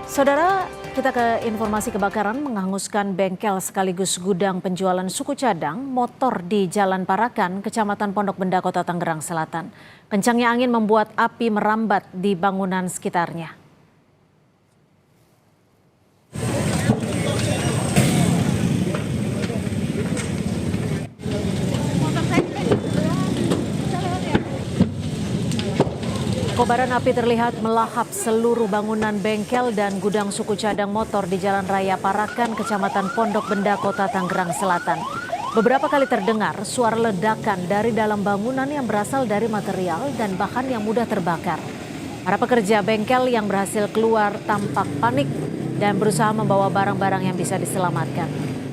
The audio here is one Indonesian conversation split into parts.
Saudara, kita ke informasi kebakaran menghanguskan bengkel sekaligus gudang penjualan suku cadang motor di Jalan Parakan, Kecamatan Pondok Benda, Kota Tangerang Selatan. Kencangnya angin membuat api merambat di bangunan sekitarnya. Kobaran api terlihat melahap seluruh bangunan bengkel dan gudang suku cadang motor di Jalan Raya Parakan, Kecamatan Pondok Benda, Kota Tangerang Selatan. Beberapa kali terdengar suara ledakan dari dalam bangunan yang berasal dari material dan bahan yang mudah terbakar. Para pekerja bengkel yang berhasil keluar tampak panik dan berusaha membawa barang-barang yang bisa diselamatkan.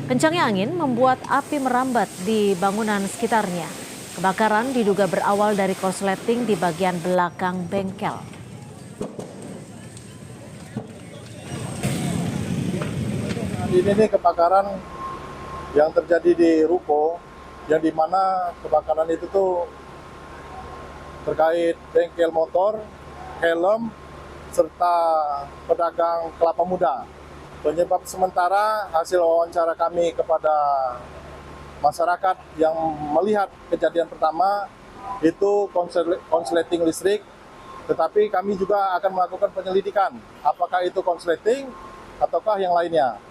Kencangnya angin membuat api merambat di bangunan sekitarnya. Kebakaran diduga berawal dari korsleting di bagian belakang bengkel. Ini kebakaran yang terjadi di ruko, yang dimana kebakaran itu tuh terkait bengkel motor, helm, serta pedagang kelapa muda. Penyebab sementara hasil wawancara kami kepada masyarakat yang melihat kejadian pertama itu konsleting listrik, tetapi kami juga akan melakukan penyelidikan apakah itu konsleting ataukah yang lainnya.